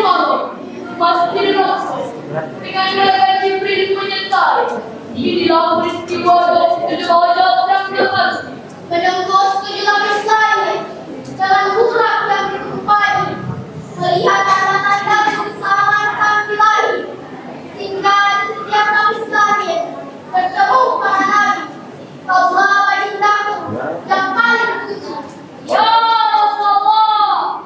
Allah, pasti langsung. Dengan malaikat Jibril menyertai. Inilah peristiwa 27 Rajab yang terpasti. Menembus 7 lapis langit, jalan burak yang ditumpahkan, melihat tanda-tanda kebersamaan kami ilahi, sehingga di setiap lapis langit bertemu para nabi. Allah wa indahu yang paling suci. Ya Rasulullah,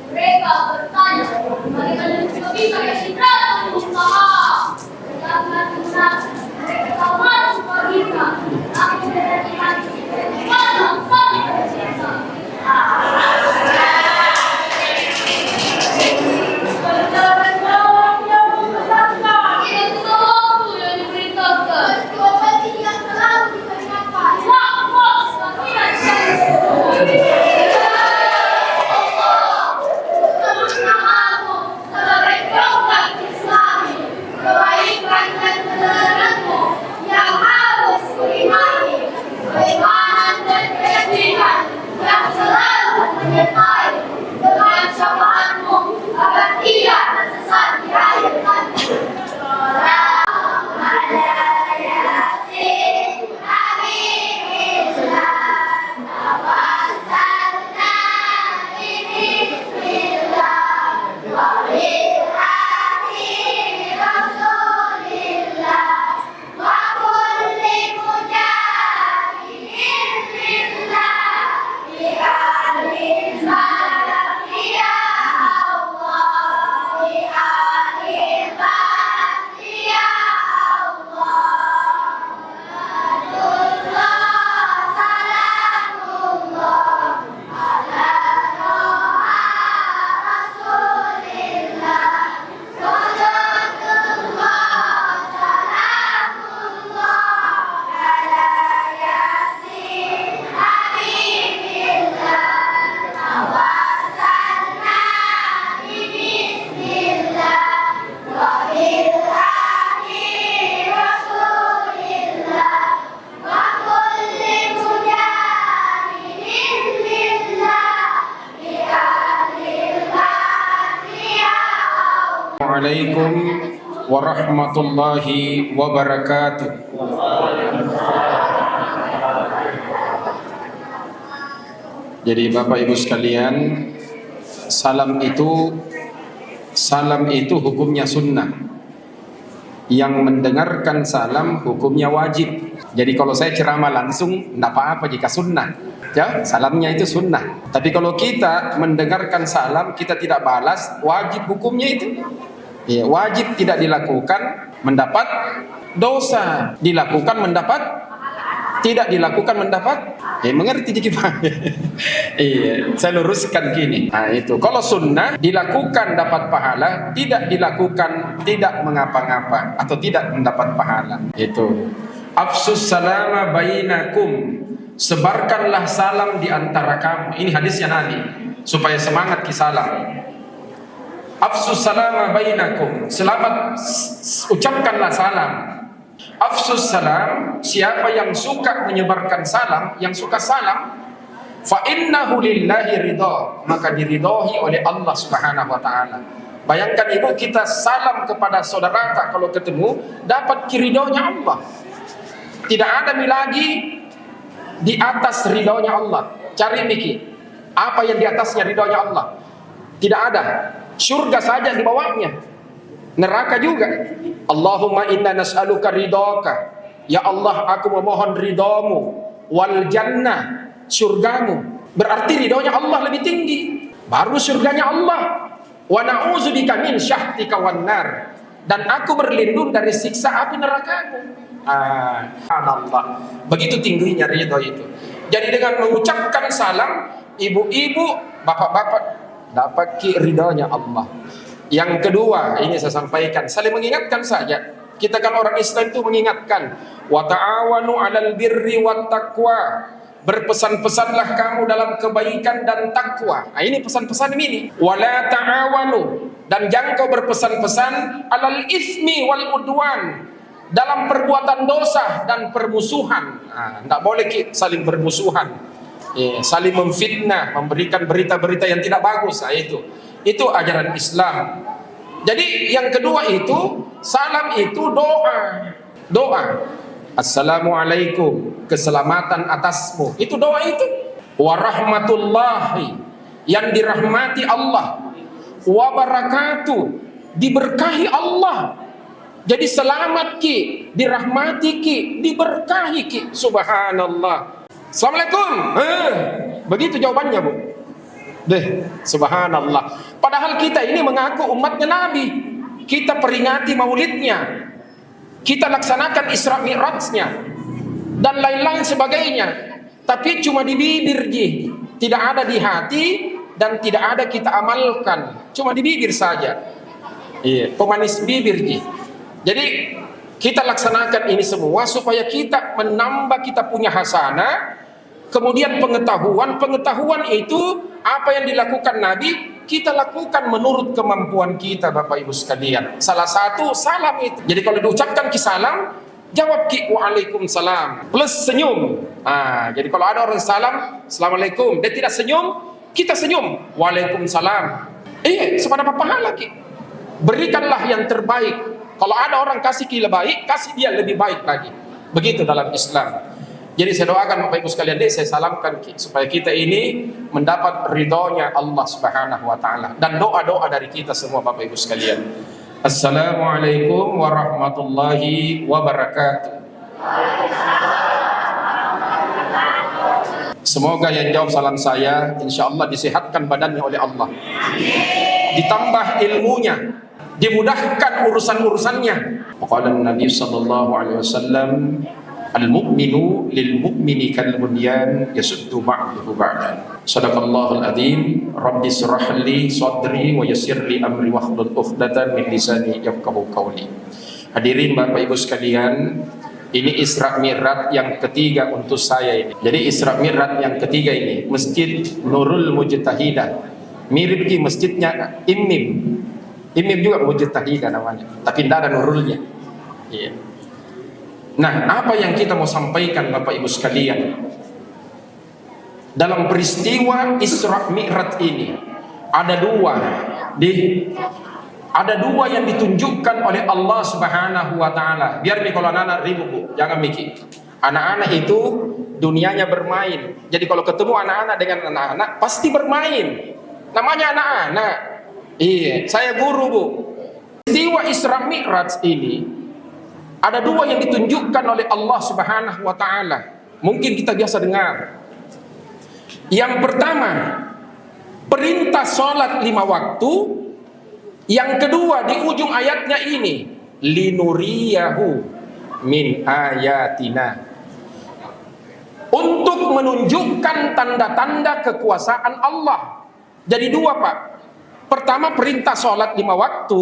mereka bertanya, bagaimana juga bisa ya Sidratul Muntaha? Jangan benar, mereka sama kita. Aku dari hati, mana saja berjasa. Berjalan jauh yang membesarkan, itu waktu yang diberitakan. Peristiwa penting yang selalu diperingatkan. Nafas semakin Semangatmu sebagai tonggak Islami, kebaikan dan kebenaranmu yang harus diimani, keimanan dan keyakinan yang selalu menyertai dengan syafaatmu agar ia tersesat di akhir nanti. Salam ala Yasin Habibillah, tawassalna bismillah wa bil hadi rasulillah wa kulli mujahidin lillah bi ahlil balad ya Allah, bi ahlil balad ya Allah. Salamullah ala Toha Rasulillah, salatullah salamullah ala Yasin Habibillah, tawassalna bismillah wa bil hadi rasulillah wa kulli mujahidin lillah bi ahlil hadi ya Allah. Assalamualaikum warahmatullahi wabarakatuh. Jadi Bapak Ibu sekalian, salam itu hukumnya sunnah. Yang mendengarkan salam hukumnya wajib. Jadi kalau saya ceramah langsung tidak apa-apa jika sunnah, ya, salamnya itu sunnah. Tapi kalau kita mendengarkan salam kita tidak balas, wajib hukumnya itu. Ya, wajib tidak dilakukan mendapat dosa, dilakukan mendapat, tidak dilakukan mendapat. Mengerti dikit Pak? Iya, saya luruskan gini. Nah itu, kalau sunnah dilakukan dapat pahala, tidak dilakukan tidak mengapa-ngapa atau tidak mendapat pahala. Itu. Afsus salama bainakum, sebarkanlah salam di antara kamu. Ini hadisnya Nabi supaya semangat kisalam. Afsus salama bainakum, selamat ucapkanlah salam. Afsus salam, siapa yang suka menyebarkan salam, yang suka salam, fa innahu lillahi ridha, maka diridhoi oleh Allah Subhanahu wa taala. Bayangkan ibu, kita salam kepada saudara kalau ketemu dapat ridhonya Allah. Tidak ada lagi di atas ridhonya Allah. Cari Miki, apa yang di atasnya ridhonya Allah? Tidak ada. Surga saja di bawahnya, neraka juga. Allahumma inna nas'aluka ridhaka, ya Allah aku memohon ridhamu, wal jannah, surgamu. Berarti ridhonya Allah lebih tinggi, baru surganya Allah. Wa na'udzubika min syahtika wan nar, dan aku berlindung dari siksa api nerakamu. Allah, begitu tingginya ridho itu. Jadi dengan mengucapkan salam, ibu-ibu, bapak-bapak dapat ridhonya Allah. Yang kedua, ini saya sampaikan, saling mengingatkan saja. Kita kan orang Islam itu mengingatkan, wa ta'awanu 'alal birri wat taqwa, berpesan-pesanlah kamu dalam kebaikan dan takwa. Nah, ini pesan-pesan ini. Wala ta'awanu, dan jangan kau berpesan-pesan 'alal ismi wal udwan, dalam perbuatan dosa dan permusuhan. Nah, tidak boleh saling bermusuhan, saling memfitnah, memberikan berita-berita yang tidak bagus. Nah, Itu ajaran Islam. Jadi yang kedua itu, salam itu doa. Doa. Assalamualaikum, keselamatan atasmu. Itu doa itu. Warahmatullahi, yang dirahmati Allah. Wabarakatuh, diberkahi Allah. Jadi selamat ki, dirahmati ki, diberkahi ki. Subhanallah. Assalamualaikum. Begitu jawabannya, Bu. Deh, subhanallah. Padahal kita ini mengaku umatnya Nabi. Kita peringati maulidnya. Kita laksanakan Isra Mi'rajnya dan lain-lain sebagainya. Tapi cuma di bibir ji, tidak ada di hati dan tidak ada kita amalkan. Cuma di bibir saja. Iya, pemanis bibir ji. Jadi kita laksanakan ini semua supaya kita menambah kita punya hasanah. Kemudian pengetahuan itu apa yang dilakukan Nabi, kita lakukan menurut kemampuan kita, Bapak Ibu sekalian. Salah satu salam itu. Jadi kalau diucapkan ki salam, jawab ki waalaikumsalam plus senyum. Jadi kalau ada orang salam assalamualaikum, dia tidak senyum, kita senyum waalaikumsalam. Sepada pahala ki. Berikanlah yang terbaik. Kalau ada orang kasih ki lebih baik, kasih dia lebih baik lagi. Begitu dalam Islam. Jadi saya doakan Bapak Ibu sekalian, saya salamkan supaya kita ini mendapat ridhonya Allah Subhanahu wa taala dan doa-doa dari kita semua Bapak Ibu sekalian. Assalamualaikum warahmatullahi wabarakatuh. Semoga yang jawab salam saya insyaallah disehatkan badannya oleh Allah. Ditambah ilmunya, dimudahkan urusan-urusannya. Qala Nabi sallallahu alaihi wasallam, al-mu'minu lil-mu'mini kal-bunyan yasuddu ba'duhu ba'dan. Shadaqallahul adzim. Rabbi shrah li sadri wa yassir li amri wahlul 'uqdatam min lisani yafqahu qawli. Hadirin Bapak Ibu sekalian, ini Isra Mi'raj yang ketiga untuk saya ini. Jadi Isra Mi'raj yang ketiga ini Masjid Nurul Mujtahidah. Mirip ki masjidnya Imim. Imim juga Mujtahidah namanya, tapi tidak ada nurulnya. Iya. Nah, apa yang kita mau sampaikan Bapak Ibu sekalian, dalam peristiwa Isra Mi'raj ini ada dua yang ditunjukkan oleh Allah Subhanahu wa taala. Biar nih kalau anak-anak ribut, Bu, jangan mikir. Anak-anak itu dunianya bermain. Jadi kalau ketemu anak-anak dengan anak-anak pasti bermain. Namanya anak-anak. Iya, saya guru, Bu. Peristiwa Isra Mi'raj ini ada dua yang ditunjukkan oleh Allah Subhanahu wa taala. Mungkin kita biasa dengar. Yang pertama, perintah sholat 5 waktu. Yang kedua di ujung ayatnya ini, linuriyahu min ayatina. Untuk menunjukkan tanda-tanda kekuasaan Allah. Jadi dua, Pak. Pertama perintah sholat 5 waktu.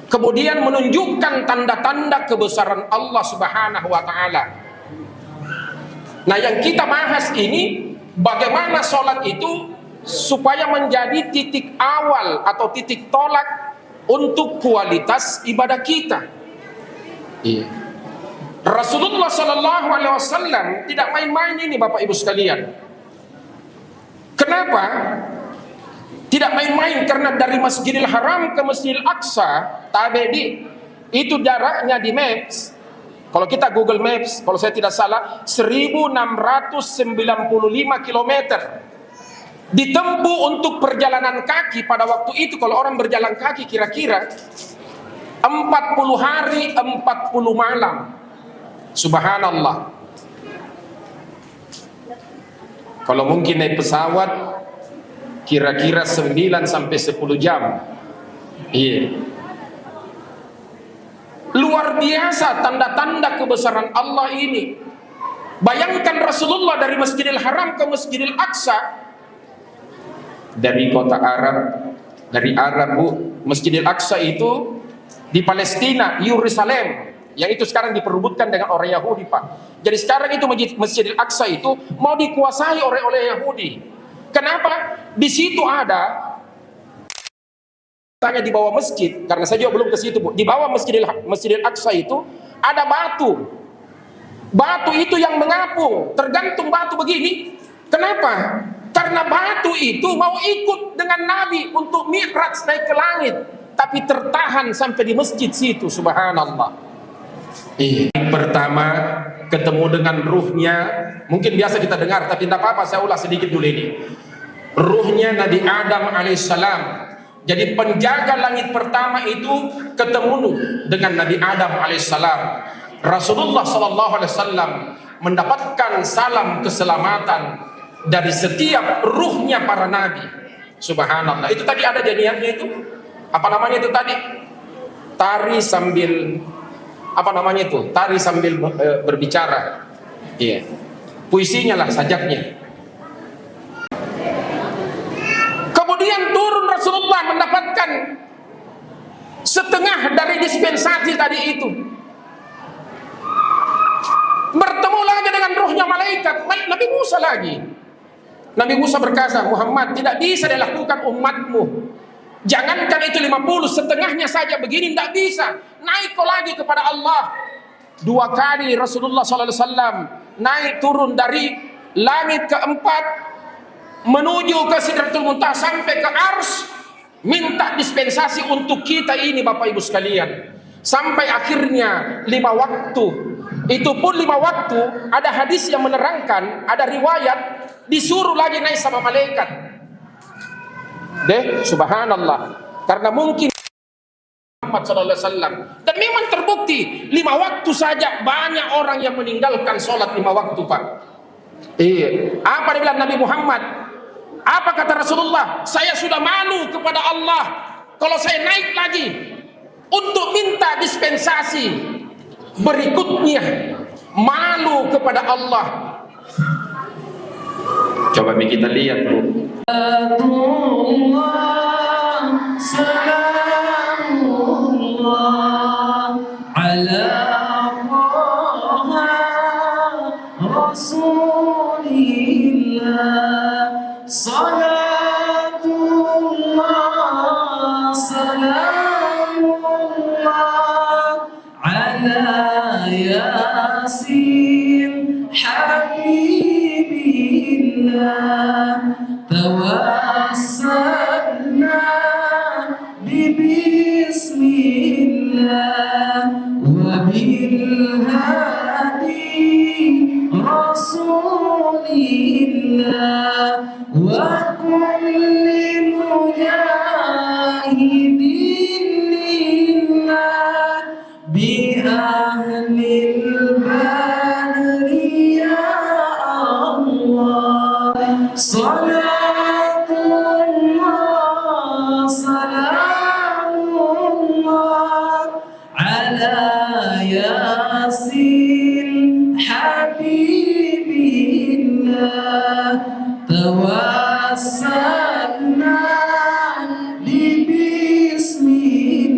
Kemudian menunjukkan tanda-tanda kebesaran Allah Subhanahu wa taala. Nah, yang kita bahas ini bagaimana sholat itu supaya menjadi titik awal atau titik tolak untuk kualitas ibadah kita. Iya. Rasulullah Sallallahu Alaihi Wasallam tidak main-main ini Bapak Ibu sekalian. Kenapa? Tidak main-main, karena dari Masjidil Haram ke Masjidil Aqsa Tabedi itu jaraknya di Maps. Kalau kita Google Maps, kalau saya tidak salah 1695 km. Ditempuh untuk perjalanan kaki pada waktu itu. Kalau orang berjalan kaki kira-kira 40 hari 40 malam. Subhanallah. Kalau mungkin naik pesawat kira-kira 9 sampai 10 jam. Iya. Luar biasa tanda-tanda kebesaran Allah ini. Bayangkan Rasulullah dari Masjidil Haram ke Masjidil Aqsa. Dari kota Arab, dari Arab, Bu. Masjidil Aqsa itu di Palestina, Yerusalem, yang itu sekarang diperebutkan dengan orang Yahudi, Pak. Jadi sekarang itu Masjidil Aqsa itu mau dikuasai oleh Yahudi. Kenapa? Di situ ada tanya di bawah masjid, karena saya juga belum ke situ, Bu. Di bawah Masjidil Aqsa itu ada batu. Batu itu yang mengapung, tergantung batu begini. Kenapa? Karena batu itu mau ikut dengan Nabi untuk mi'raj naik ke langit, tapi tertahan sampai di masjid situ. Subhanallah. Pertama ketemu dengan ruhnya, mungkin biasa kita dengar, tapi tidak apa-apa, saya ulas sedikit dulu ini. Ruhnya Nabi Adam alaihissalam. Jadi penjaga langit pertama itu ketemu dengan Nabi Adam alaihissalam. Rasulullah sallallahu alaihi wasallam mendapatkan salam keselamatan dari setiap ruhnya para nabi. Subhanallah. Itu tadi ada jadiannya itu. Apa namanya itu tadi? Tari sambil apa namanya itu? Tari sambil berbicara. Iya. Puisinya lah, sajaknya. Kemudian turun Rasulullah mendapatkan setengah dari dispensasi tadi itu. Bertemu lagi dengan ruhnya malaikat, Nabi Musa lagi. Nabi Musa berkata, Muhammad, tidak bisa dilakukan umatmu. Jangankan itu 50, setengahnya saja begini tidak bisa. Naik kau lagi kepada Allah. 2 kali Rasulullah SAW naik turun dari langit keempat menuju ke Sidratul Muntaha sampai ke Ars, minta dispensasi untuk kita ini Bapak Ibu sekalian. Sampai akhirnya 5 waktu. Itu pun 5 waktu. Ada hadis yang menerangkan, ada riwayat disuruh lagi naik sama malaikat. Subhanallah. Karena mungkin Muhammad SAW. Dan memang terbukti 5 waktu saja banyak orang yang meninggalkan sholat 5 waktu, Pak. Apa dia bilang Nabi Muhammad? Apa kata Rasulullah? Saya sudah malu kepada Allah kalau saya naik lagi untuk minta dispensasi berikutnya, malu kepada Allah. Coba kita lihat, Bu. Salamullah ala Rasulillah. Salatullah, salamullah ala Yasin Habibillah. Tawassalna bismillah wa bil hadi Rasulillah wa kulli mujahidin lillah bi ahlil badri ya Allah. Salatullah, salamullah ala Yasin Habibillah. Tawassalna bismillah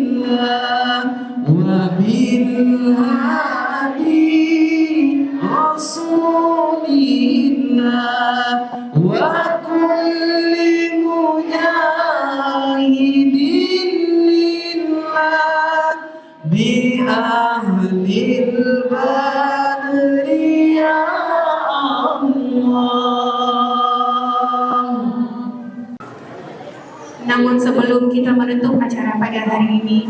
wa bil hadi Rasulillah wa kulli mujahidin lillah bi ahlil badri ya Allah. Namun sebelum kita menutup acara pada hari ini,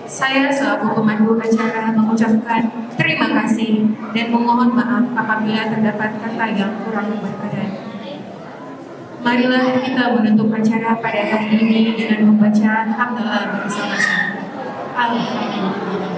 saya selaku pemandu acara mengucapkan terima kasih dan memohon maaf apabila terdapat kata yang kurang berkenan. Marilah kita menutup acara pada hari ini dengan membaca hamdalah bersama-sama. Alhamdulillah.